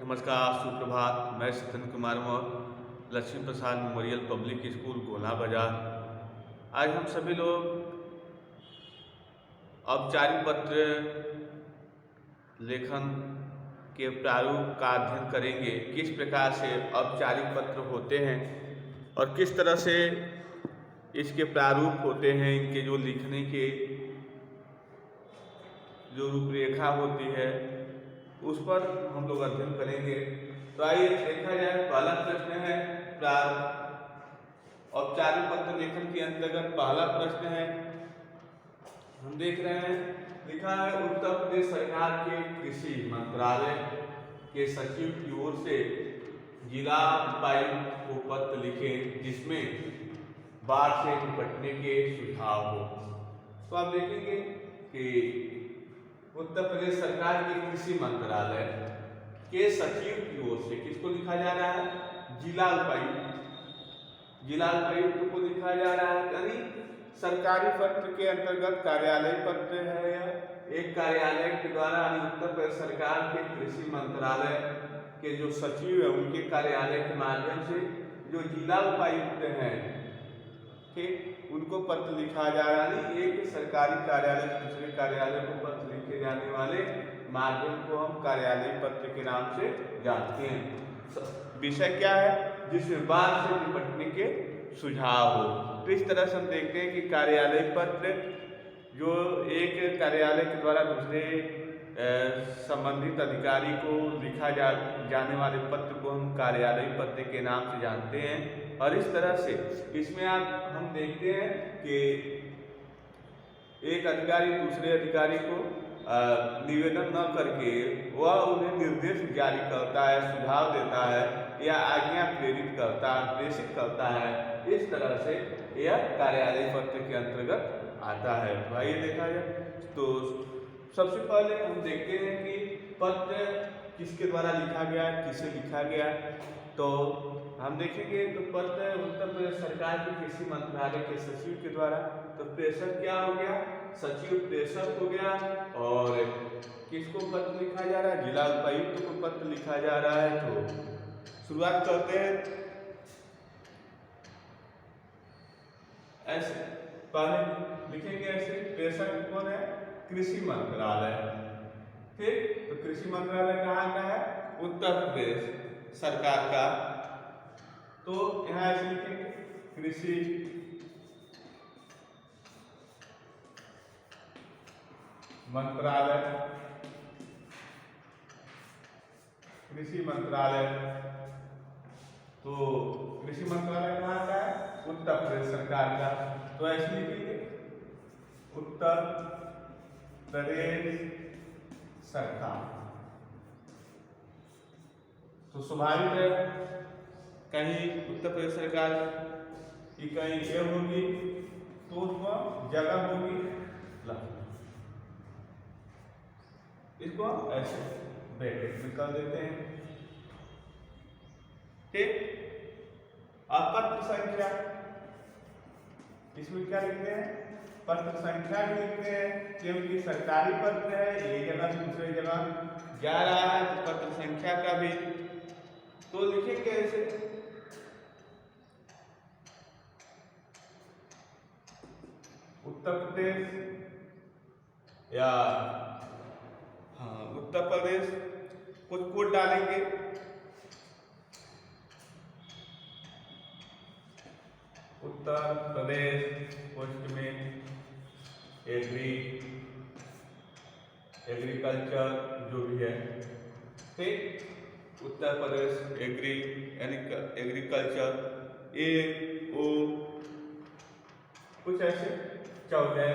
नमस्कार, सुप्रभात। मैं सत्यन कुमार मौर्य, लक्ष्मी प्रसाद मेमोरियल पब्लिक स्कूल गोला बाजार। आज हम सभी लोग औपचारिक पत्र लेखन के प्रारूप का अध्ययन करेंगे। किस प्रकार से औपचारिक पत्र होते हैं और किस तरह से इसके प्रारूप होते हैं, इनके जो लिखने के जो रूपरेखा होती है उस पर हम लोग अध्ययन करेंगे। तो आइए देखा जाए, पहला प्रश्न है औपचारिक पत्र लेखन के अंतर्गत पहला प्रश्न है, हम देख रहे हैं लिखा है उत्तर प्रदेश सरकार के कृषि मंत्रालय के सचिव की ओर से जिला उपायुक्त को पत्र लिखे जिसमें बाढ़ से निपटने के सुझाव हो। तो आप देखेंगे कि उत्तर प्रदेश सरकार के कृषि मंत्रालय के सचिव की ओर से किसको लिखा जा रहा है? जिला उपायुक्त को लिखा जा रहा है। यानी सरकारी पत्र के अंतर्गत कार्यालय पत्र है। यह एक कार्यालय के द्वारा उत्तर प्रदेश सरकार के कृषि मंत्रालय के जो सचिव है उनके कार्यालय के माध्यम से जो जिला उपायुक्त हैं, ठीक, उनको पत्र लिखा जा रहा है। एक सरकारी कार्यालय दूसरे कार्यालय को पत्र लिखे जाने वाले माध्यम को हम कार्यालय पत्र के नाम से जानते हैं। विषय क्या है? जिसमें बाढ़ से निपटने के सुझाव हो। तो इस तरह से हम देखते हैं कि कार्यालय पत्र जो एक कार्यालय के द्वारा दूसरे संबंधित अधिकारी को लिखा जाने वाले पत्र को हम कार्यालय पत्र के नाम से जानते हैं। और इस तरह से इसमें हम देखते हैं कि एक अधिकारी दूसरे अधिकारी को निवेदन न करके वह उन्हें निर्देश जारी करता है, सुझाव देता है या आज्ञा प्रेषित करता है। इस तरह से यह कार्यालय पत्र के अंतर्गत आता है। तो आइए देखा जाए, तो सबसे पहले हम देखते हैं कि पत्र किसके द्वारा लिखा गया, किसे लिखा गया। तो हम देखेंगे तो पत्र उत्तर प्रदेश सरकार के कृषि मंत्रालय के सचिव के द्वारा। तो प्रेषक क्या हो गया? सचिव प्रेषक हो गया। और किसको पत्र लिखा जा रहा है? जिला उपायुक्त को पत्र लिखा जा रहा है। तो शुरुआत करते हैं ऐसे, पहले लिखेंगे ऐसे, प्रेषक कौन है? कृषि मंत्रालय। ठीक, तो कृषि मंत्रालय कहाँ का है? उत्तर प्रदेश सरकार का। तो यहाँ ऐसे लिखेंगे कृषि मंत्रालय। कृषि मंत्रालय, तो कृषि मंत्रालय कहाँ का है? उत्तर प्रदेश सरकार का। तो ऐसे लिखेंगे उत्तर प्रदेश सरकार। तो स्वाभाविक है कहीं उत्तर प्रदेश सरकार की कहीं ये होगी तो उसमें जगह होगी लखनऊ। इसको ऐसे ब्रैकेट में कर देते हैं। ठीक, अब पत्र संख्या, इसमें क्या लिखते हैं? पत्र संख्या भी लिखते हैं क्योंकि सरकारी पत्र है, एक जगह से दूसरे जगह जा रहा है। तो पत्र संख्या का भी तो लिखेंगे ऐसे, उत्तर प्रदेश या उत्तर प्रदेश, कुछ कोड डालेंगे। उत्तर प्रदेश पोस्ट में एग्रीकल्चर जो भी है, ठीक, उत्तर प्रदेश एग्रीकल्चर ओ कुछ ऐसे 14,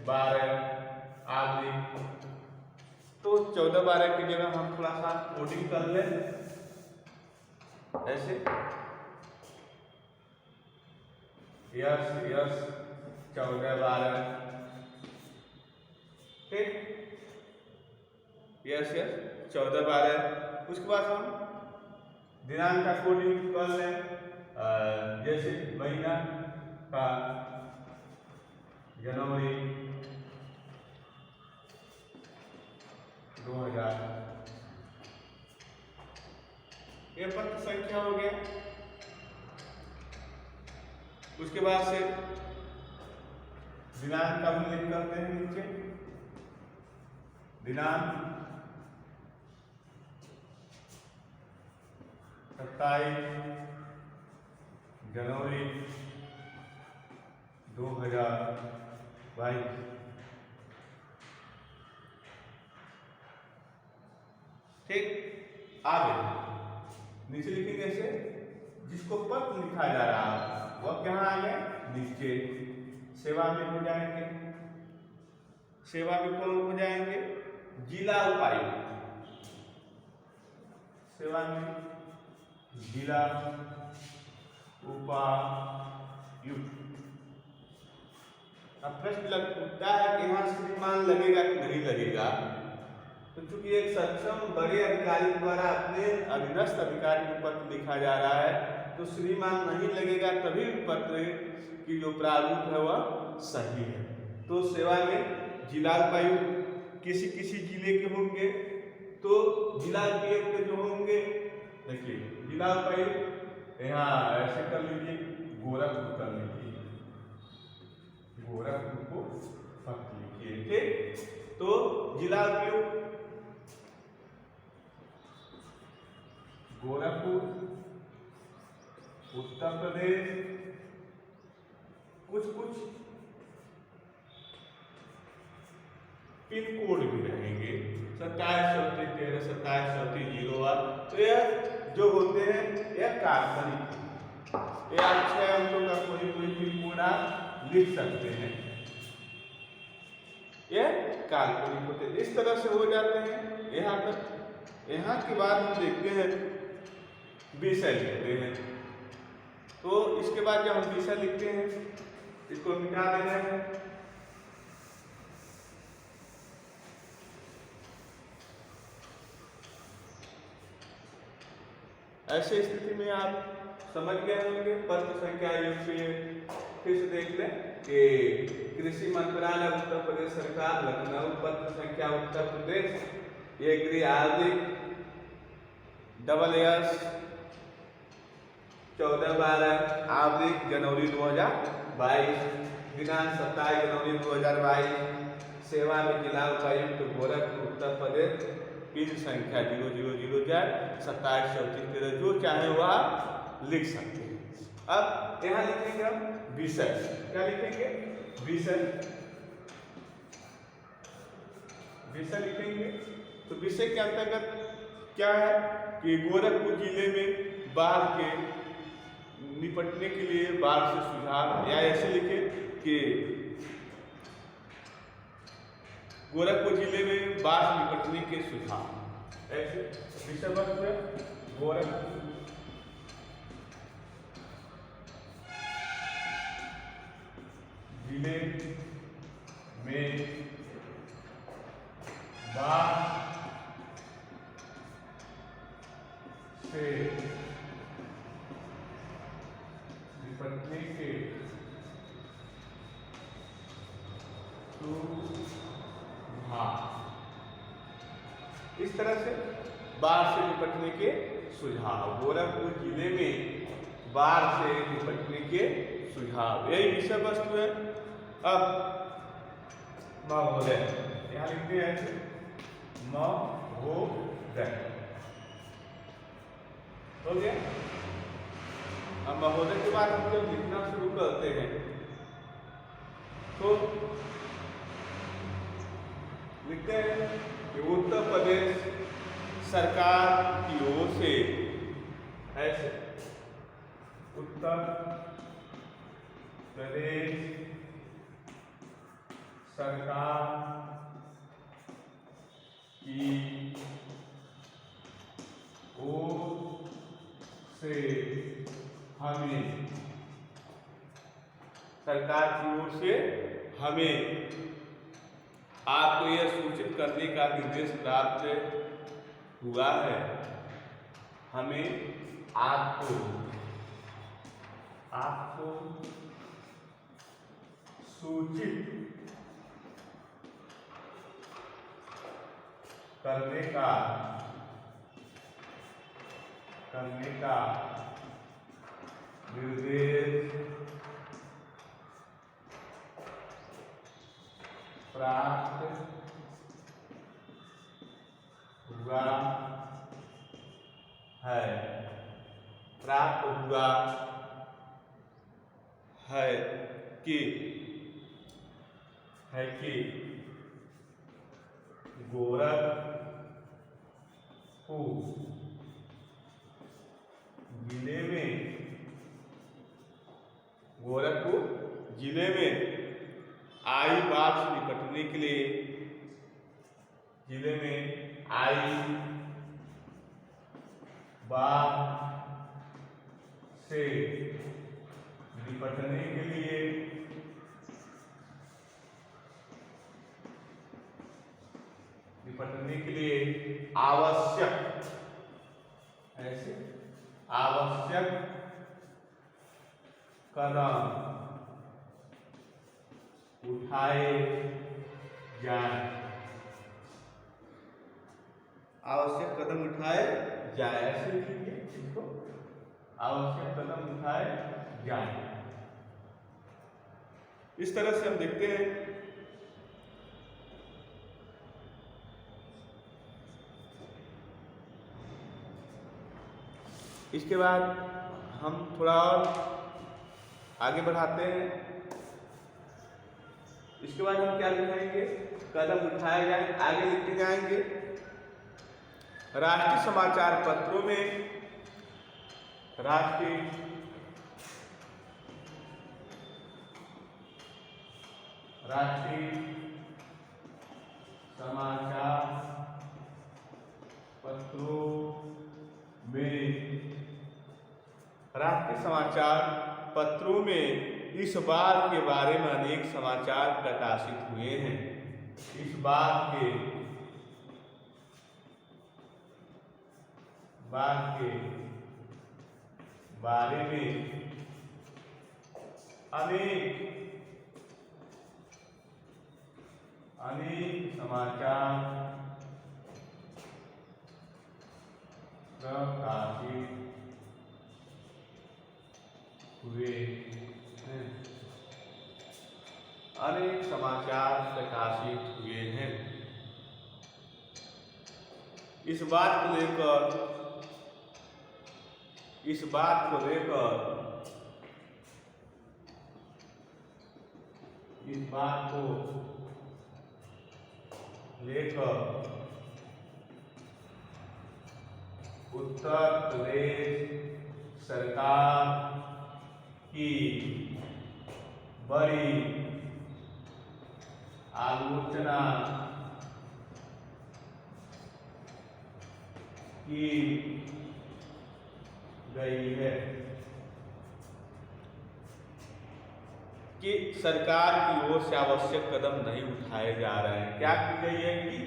12 आदि। तो 14, 12 की जगह हम थोड़ा सा कोडिंग कर लें ऐसे, यस 14, 12, ठीक, यस 14, 12। उसके बाद हम दिनांक का कोडिंग कर लें, जैसे महीना का जनवरी 2000, ये पत्र संख्या हो गया। उसके बाद से दिनांक का उल्लेख करते हैं नीचे। दिनांक 27 जनवरी 2022। ठीक, आगे नीचे लिखेंगे ऐसे, जिसको पत्र लिखा जा रहा है वह कहाँ आ गए, नीचे सेवा में हो जाएंगे। सेवा में कौन हो जाएंगे, जिला उपायुक्त। सेवा में जिला उपायुक्त। अब प्रश्न उठता है कि यहाँ श्रीमान लगेगा कि नहीं लगेगा। तो चूंकि एक सक्षम बड़े अधिकारी द्वारा अपने अधीनस्थ अधिकारी को पत्र लिखा जा रहा है तो श्रीमान नहीं लगेगा, तभी पत्र की जो प्रारूप है वह सही है। तो सेवा में जिला उपायुक्त किसी किसी जिले के होंगे, तो जिला उपायुक्त जो होंगे, देखिए जिला उपायुक्त यहाँ ऐसे कर लीजिए, गोरखपुर कर लीजिए, गोरखपुर को पत्र लिखिए। ठीक, तो जिला उपायुक्त गोरखपुर उत्तर प्रदेश। कुछ पिन कोड भी रहेंगे, 273413 273408। तो यह जो होते हैं यह काल्पनिक, यह 6 अंकों का कोई पिन कोड आप लिख सकते हैं, यह काल्पनिक होते हैं। इस तरह से हो जाते हैं यहाँ तक। यहाँ के बाद हम देखते हैं विषय लिखते हैं। तो इसके बाद जब हम विषय लिखते हैं इसको मिटा देना है। ऐसे स्थिति में आप समझ गए होंगे। पत्र संख्या फिर से देख लें कि कृषि मंत्रालय उत्तर प्रदेश सरकार लखनऊ, पत्र संख्या उत्तर प्रदेश, ये गृह आर्थिक SS 14/12 जनवरी 2022, दिनांक 27 जनवरी 2022। सेवा में जिला उपायुक्त गोरखपुर उत्तर प्रदेश, पिन संख्या 0004 273413, जो चाहे वह आप लिख सकते हैं। अब यहाँ लिखेंगे हम विषय, क्या लिखेंगे, विषय लिखेंगे। तो विषय के अंतर्गत क्या है कि गोरखपुर जिले में बाढ़ के निपटने के लिए बाढ़ से सुझाव, या ऐसे लिखे कि गोरखपुर जिले में बाढ़ से निपटने के सुझाव। ऐसे विषय वस्तु है गोरखपुर जिले में बाढ़ से निपटने के सुझाव। इस तरह से बाढ़ से निपटने के सुझाव, गोरखपुर जिले में बाढ़ से निपटने के सुझाव, यही विषय वस्तु है। अब महोदय यहाँ लिखते हैं ऐसे, महोदय हो गया। अब महोदय के बाद हम जब लिखना शुरू करते हैं तो लिखते हैं कि उत्तर प्रदेश सरकार की ओर से, ऐसे उत्तर प्रदेश सरकार की ओर से हमें, सरकार की ओर से हमें आपको यह सूचित करने का निर्देश प्राप्त हुआ है, हमें आपको सूचित करने करने का निर्देश प्राप्त हुआ है, प्राप्त हुआ है कि गोरखपुर जिले में आई बाढ़ से निपटने के लिए आवश्यक कदम उठाए जाए। ऐसे लिखिए इसको, आवश्यक कदम उठाए जाए। इस तरह से हम देखते हैं इसके बाद हम थोड़ा और आगे बढ़ाते हैं। इसके बाद हम क्या लिखेंगे, कदम उठाए जाए, आगे लिखते जाएंगे। राष्ट्रीय समाचार पत्रों में राष्ट्रीय समाचार पत्रों में इस बात के बारे में अनेक समाचार प्रकाशित हुए हैं। इस बात के बारे में अनेक समाचार प्रकाशित हुए हैं। इस बात को लेकर उत्तर प्रदेश सरकार की बड़ी आलोचना की गई है कि सरकार की ओर से आवश्यक कदम नहीं उठाए जा रहे हैं। क्या की गई है कि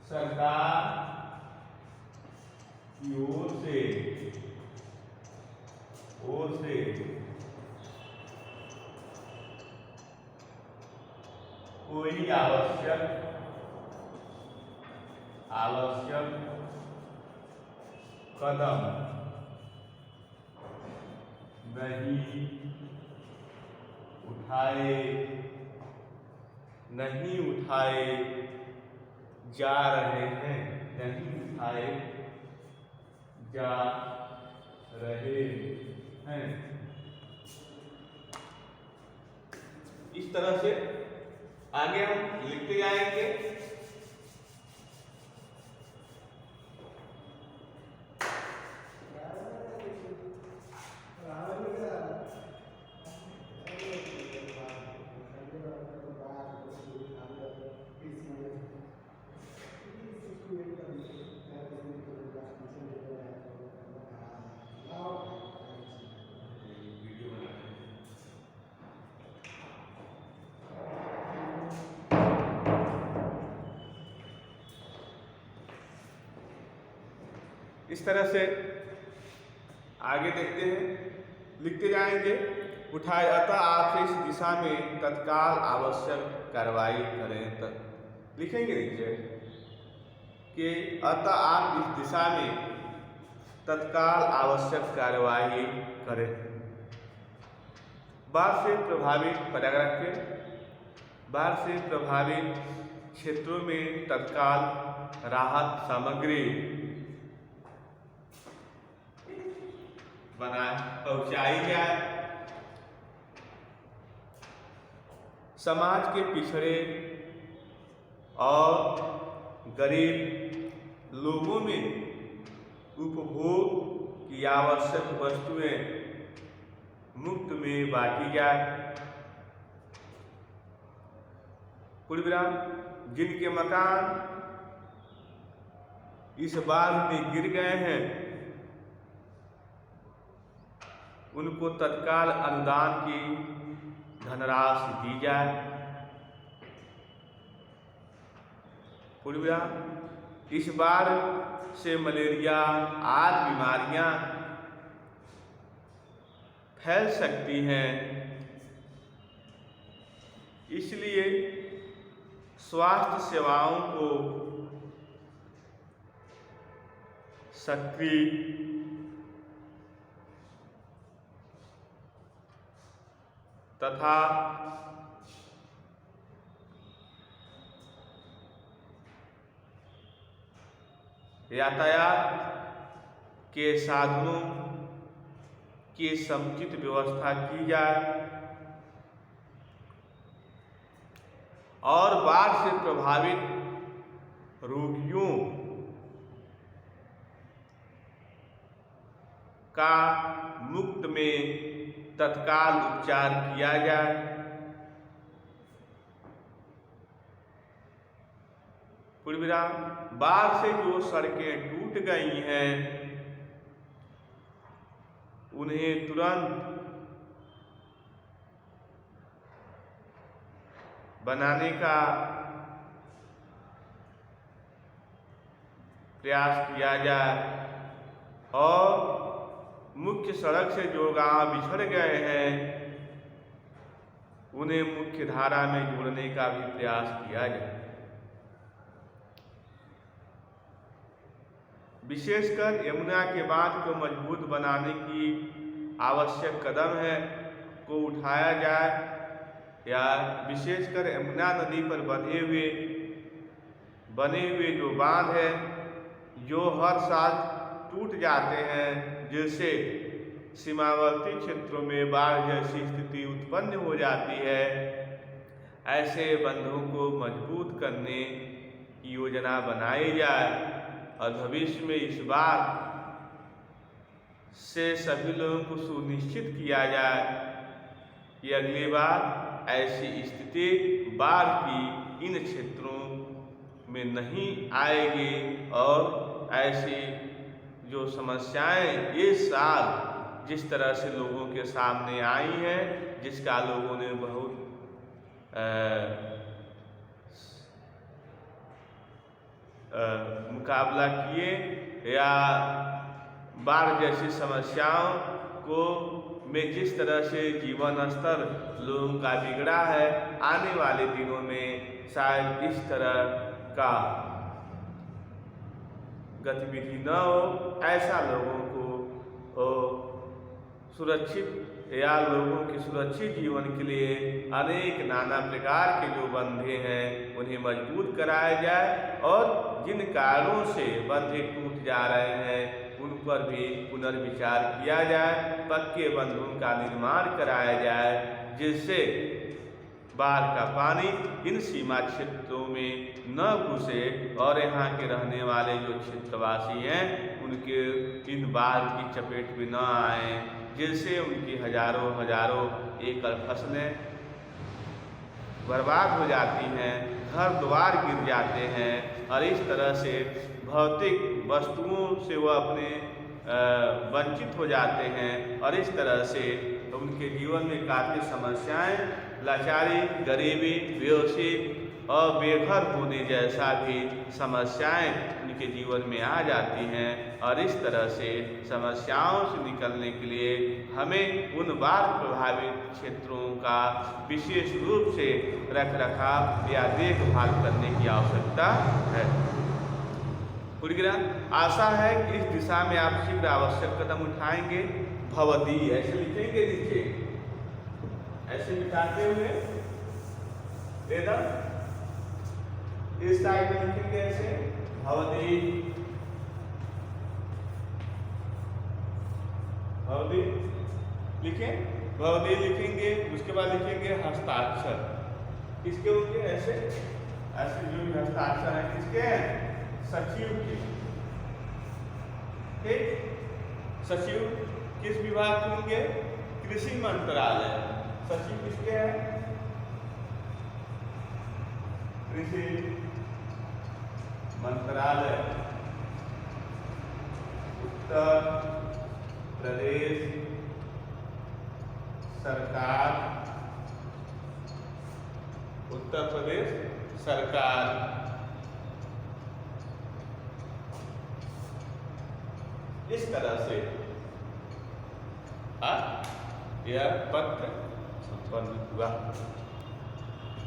सरकार की ओर से कोई आवश्यक कदम नहीं उठाए जा रहे हैं। इस तरह से आगे हम लिखते जाएंगे। इस तरह से आगे देखते हैं, लिखते जाएंगे। उठाए, अतः आपसे इस दिशा में तत्काल आवश्यक कार्रवाई करें। लिखेंगे नीचे कि अतः आप इस दिशा में तत्काल आवश्यक कार्यवाही करें। बाढ़ से प्रभावित प्रयागराज के बाढ़ से प्रभावित क्षेत्रों में तत्काल राहत सामग्री पहुंचाई जाए। समाज के पिछड़े और गरीब लोगों में उपभोग की आवश्यक वस्तुएं मुफ्त में बांटी जाए। पूर्वविराम जिनके मकान इस बाढ़ में गिर गए हैं उनको तत्काल अनुदान की धनराशि दी जाए। पूर्वविराम इस बाढ़ से मलेरिया आदि बीमारियां फैल सकती हैं, इसलिए स्वास्थ्य सेवाओं को सक्रिय तथा यातायात के साधनों की समुचित व्यवस्था की जाए और बाढ़ से प्रभावित रोगियों का मुफ्त में तत्काल उपचार किया जाए। पूर्वविराम बाढ़ से जो सड़कें टूट गई हैं उन्हें तुरंत बनाने का प्रयास किया जाए और मुख्य सड़क से जो गांव बिछड़ गए हैं उन्हें मुख्य धारा में जोड़ने का भी प्रयास किया जाए। विशेषकर यमुना के बांध को मजबूत बनाने की आवश्यक कदम है को उठाया जाए या विशेषकर यमुना नदी पर बने हुए जो बांध है जो हर साल टूट जाते हैं जिससे सीमावर्ती क्षेत्रों में बाढ़ जैसी स्थिति उत्पन्न हो जाती है, ऐसे बंधों को मजबूत करने की योजना बनाई जाए और भविष्य में इस बात से सभी लोगों को सुनिश्चित किया जाए कि अगली बार ऐसी स्थिति बाढ़ की इन क्षेत्रों में नहीं आएगी और ऐसी जो समस्याएं इस साल जिस तरह से लोगों के सामने आई हैं जिसका लोगों ने बहुत मुकाबला किए या बाढ़ जैसी समस्याओं को में जिस तरह से जीवन स्तर लोगों का बिगड़ा है, आने वाले दिनों में शायद इस तरह का गतिविधि न हो, ऐसा लोगों को सुरक्षित या लोगों के सुरक्षित जीवन के लिए अनेक नाना प्रकार के जो बंधे हैं उन्हें मजबूत कराया जाए और जिन कारणों से बंधे टूट जा रहे हैं उन पर भी पुनर्विचार किया जाए, पक्के बंधों का निर्माण कराया जाए जिससे बाढ़ का पानी इन सीमा क्षेत्रों में न घुसे और यहाँ के रहने वाले जो क्षेत्रवासी हैं उनके इन बाढ़ की चपेट में न आए, जिससे उनकी हजारों एकड़ फसलें बर्बाद हो जाती हैं, घर द्वार गिर जाते हैं और इस तरह से भौतिक वस्तुओं से वह अपने वंचित हो जाते हैं और इस तरह से उनके जीवन में काफ़ी समस्याएं, लाचारी, गरीबी, बेहोशी और बेघर होने जैसा भी समस्याएं उनके जीवन में आ जाती हैं और इस तरह से समस्याओं से निकलने के लिए हमें उन बाढ़ प्रभावित क्षेत्रों का विशेष रूप से रखरखाव या देखभाल करने की आवश्यकता है। पूरी गिरा। आशा है कि इस दिशा में आप शीघ्र आवश्यक कदम उठाएंगे। भवती ऐसे लिखेंगे नीचे, ऐसे मिटाते हुए एकदम इस साइड में लिखेंगे ऐसे भवती, भवती लिखें, भवती लिखेंगे। उसके बाद लिखेंगे हस्ताक्षर, किसके होंगे ऐसे, ऐसे जो भी हस्ताक्षर है किसके हैं, सचिव के। ठीक, सचिव किस विभाग के होंगे, कृषि मंत्रालय। सचिव किसके हैं, कृषि मंत्रालय, उत्तर प्रदेश सरकार, उत्तर प्रदेश सरकार। इस तरह से यह पत्र संपन्न हुआ।